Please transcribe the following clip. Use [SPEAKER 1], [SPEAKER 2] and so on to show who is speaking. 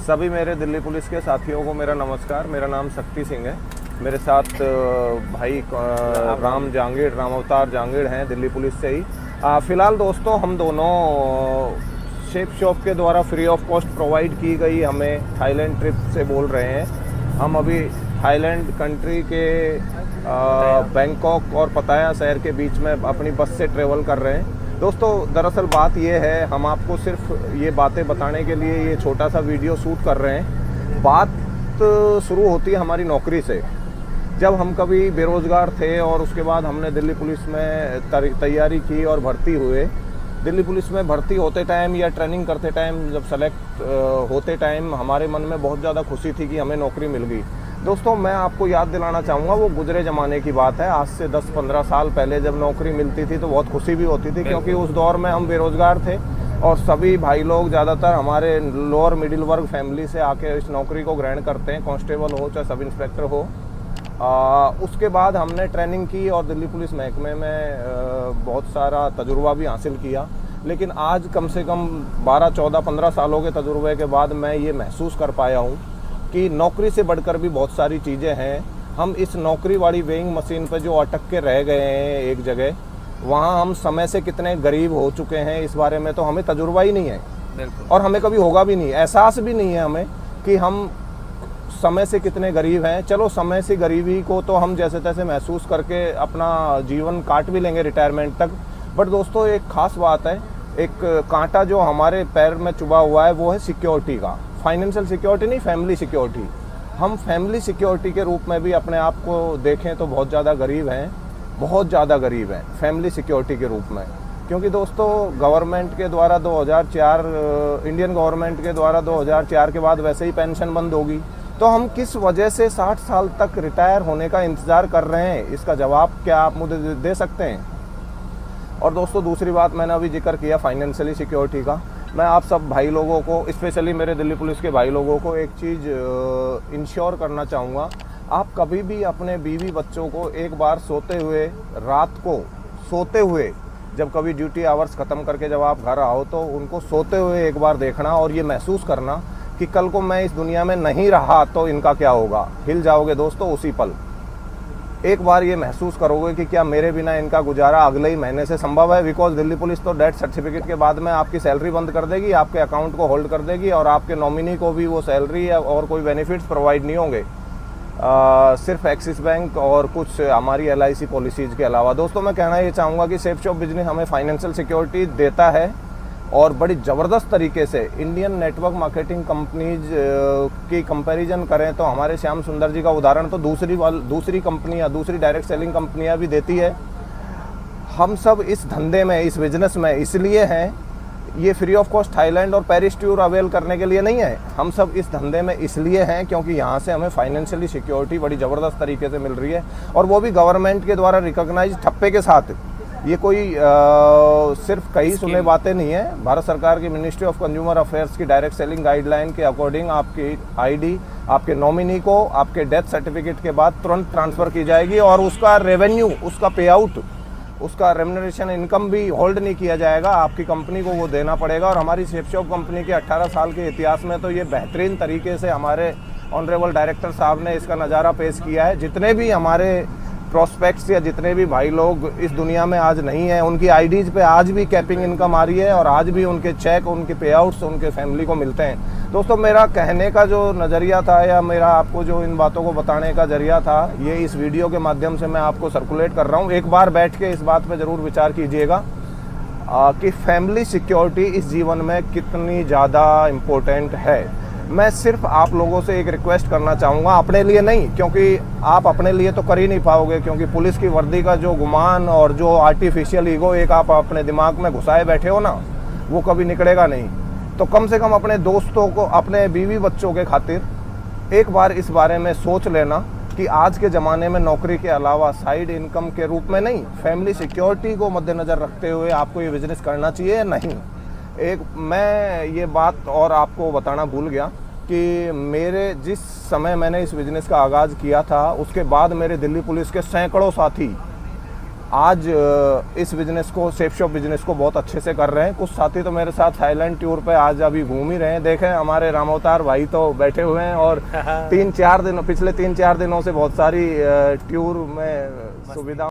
[SPEAKER 1] सभी मेरे दिल्ली पुलिस के साथियों को मेरा नमस्कार। मेरा नाम शक्ति सिंह है। मेरे साथ भाई राम जहांगीर, राम अवतार जहांगीर हैं दिल्ली पुलिस से ही। फ़िलहाल दोस्तों हम दोनों शेप शॉप के द्वारा फ्री ऑफ कॉस्ट प्रोवाइड की गई हमें थाईलैंड ट्रिप से बोल रहे हैं। हम अभी थाईलैंड कंट्री के बैंकॉक और पताया शहर के बीच में अपनी बस से ट्रेवल कर रहे हैं। दोस्तों दरअसल बात ये है, हम आपको सिर्फ ये बातें बताने के लिए ये छोटा सा वीडियो शूट कर रहे हैं। बात शुरू होती है हमारी नौकरी से। जब हम कभी बेरोज़गार थे और उसके बाद हमने दिल्ली पुलिस में तैयारी की और भर्ती हुए। दिल्ली पुलिस में भर्ती होते टाइम या ट्रेनिंग करते टाइम, जब सेलेक्ट होते टाइम हमारे मन में बहुत ज़्यादा खुशी थी कि हमें नौकरी मिल गई। दोस्तों मैं आपको याद दिलाना चाहूँगा, वो गुजरे ज़माने की बात है। आज से 10-15 साल पहले जब नौकरी मिलती थी तो बहुत खुशी भी होती थी, क्योंकि उस दौर में हम बेरोज़गार थे और सभी भाई लोग ज़्यादातर हमारे लोअर मिडिल वर्ग फैमिली से आके इस नौकरी को ग्रहण करते हैं, कांस्टेबल हो चाहे सब इंस्पेक्टर हो। उसके बाद हमने ट्रेनिंग की और दिल्ली पुलिस महकमे में बहुत सारा तजुर्बा भी हासिल किया। लेकिन आज कम से कम 12, 14, 15 सालों के तजुर्बे के बाद मैं ये महसूस कर पाया हूँ कि नौकरी से बढ़कर भी बहुत सारी चीज़ें हैं। हम इस नौकरी वाली वेइंग मशीन पर जो अटक के रह गए हैं एक जगह, वहाँ हम समय से कितने गरीब हो चुके हैं इस बारे में तो हमें तजुर्बा ही नहीं है। बिल्कुल। और हमें कभी होगा भी नहीं, एहसास भी नहीं है हमें कि हम समय से कितने गरीब हैं। चलो समय से गरीबी को तो हम जैसे तैसे महसूस करके अपना जीवन काट भी लेंगे रिटायरमेंट तक। बट दोस्तों एक ख़ास बात है, एक कांटा जो हमारे पैर में चुभा हुआ है वो है सिक्योरिटी का। फाइनेंशियल सिक्योरिटी नहीं, फैमिली सिक्योरिटी। हम फैमिली सिक्योरिटी के रूप में भी अपने आप को देखें तो बहुत ज़्यादा गरीब हैं, बहुत ज़्यादा गरीब हैं फैमिली सिक्योरिटी के रूप में। क्योंकि दोस्तों गवर्नमेंट के द्वारा 2004 इंडियन गवर्नमेंट के द्वारा 2004 के बाद वैसे ही पेंशन बंद होगी, तो हम किस वजह से 60 साल तक रिटायर होने का इंतज़ार कर रहे हैं, इसका जवाब क्या आप मुझे दे सकते हैं? और दोस्तों दूसरी बात, मैंने अभी जिक्र किया फाइनेंशियली सिक्योरिटी का। मैं आप सब भाई लोगों को, स्पेशली मेरे दिल्ली पुलिस के भाई लोगों को एक चीज़ इंश्योर करना चाहूँगा। आप कभी भी अपने बीवी बच्चों को एक बार सोते हुए, रात को सोते हुए, जब कभी ड्यूटी आवर्स ख़त्म करके जब आप घर आओ तो उनको सोते हुए एक बार देखना और ये महसूस करना कि कल को मैं इस दुनिया में नहीं रहा तो इनका क्या होगा। हिल जाओगे दोस्तों उसी पल। एक बार ये महसूस करोगे कि क्या मेरे बिना इनका गुजारा अगले ही महीने से संभव है। बिकॉज दिल्ली पुलिस तो डेथ सर्टिफिकेट के बाद में आपकी सैलरी बंद कर देगी, आपके अकाउंट को होल्ड कर देगी और आपके नॉमिनी को भी वो सैलरी या और कोई बेनिफिट्स प्रोवाइड नहीं होंगे, सिर्फ एक्सिस बैंक और कुछ हमारी LIC पॉलिसीज़ के अलावा। दोस्तों मैं कहना ये चाहूँगा कि सेफ शॉप बिजनेस हमें फाइनेंशियल सिक्योरिटी देता है और बड़ी ज़बरदस्त तरीके से। इंडियन नेटवर्क मार्केटिंग कंपनीज की कंपैरिजन करें तो हमारे श्याम सुंदर जी का उदाहरण तो दूसरी कंपनियां, दूसरी डायरेक्ट सेलिंग कंपनियां भी देती है। हम सब इस धंधे में, इस बिज़नेस में इसलिए हैं, ये फ्री ऑफ कॉस्ट थाईलैंड और पेरिस टूर अवेल करने के लिए नहीं है। हम सब इस धंधे में इसलिए हैं क्योंकि यहाँ से हमें फाइनेंशियली सिक्योरिटी बड़ी ज़बरदस्त तरीके से मिल रही है और वो भी गवर्नमेंट के द्वारा रिकॉग्नाइज ठप्पे के साथ। ये कोई सिर्फ कई सुने बातें नहीं है। भारत सरकार की मिनिस्ट्री ऑफ कंज्यूमर अफेयर्स की डायरेक्ट सेलिंग गाइडलाइन के अकॉर्डिंग आपकी ID आपके नॉमिनी को आपके डेथ सर्टिफिकेट के बाद तुरंत ट्रांसफ़र की जाएगी और उसका रेवेन्यू, उसका पे आउट, उसका रेम्यूनरेशन इनकम भी होल्ड नहीं किया जाएगा, आपकी कंपनी को वो देना पड़ेगा। और हमारी सेफ शॉप कंपनी के 18 साल के इतिहास में तो ये बेहतरीन तरीके से हमारे ऑनरेबल डायरेक्टर साहब ने इसका नज़ारा पेश किया है। जितने भी हमारे प्रोस्पेक्ट्स या जितने भी भाई लोग इस दुनिया में आज नहीं हैं, उनकी IDs पे आज भी कैपिंग इनकम आ रही है और आज भी उनके चेक, उनके पे आउट्स उनके फैमिली को मिलते हैं। दोस्तों मेरा कहने का जो नज़रिया था या मेरा आपको जो इन बातों को बताने का जरिया था, ये इस वीडियो के माध्यम से मैं आपको सर्कुलेट कर रहा हूँ। एक बार बैठ के इस बात पर ज़रूर विचार कीजिएगा कि फैमिली सिक्योरिटी इस जीवन में कितनी ज़्यादा इम्पोर्टेंट है। मैं सिर्फ आप लोगों से एक रिक्वेस्ट करना चाहूँगा, अपने लिए नहीं, क्योंकि आप अपने लिए तो कर ही नहीं पाओगे, क्योंकि पुलिस की वर्दी का जो गुमान और जो आर्टिफिशियल ईगो एक आप अपने दिमाग में घुसाए बैठे हो ना, वो कभी निकलेगा नहीं। तो कम से कम अपने दोस्तों को, अपने बीवी बच्चों के खातिर एक बार इस बारे में सोच लेना कि आज के ज़माने में नौकरी के अलावा साइड इनकम के रूप में नहीं, फैमिली सिक्योरिटी को मद्देनज़र रखते हुए आपको ये बिज़नेस करना चाहिए या नहीं। एक मैं ये बात और आपको बताना भूल गया कि मेरे जिस समय मैंने इस बिज़नेस का आगाज़ किया था, उसके बाद मेरे दिल्ली पुलिस के सैकड़ों साथी आज इस बिजनेस को, सेफ शॉप बिजनेस को बहुत अच्छे से कर रहे हैं। कुछ साथी तो मेरे साथ थाईलैंड टूर पे आज अभी घूम ही रहे हैं। देखें हमारे रामअवतार भाई तो बैठे हुए हैं और पिछले 3-4 दिनों से बहुत सारी टूर में सुविधा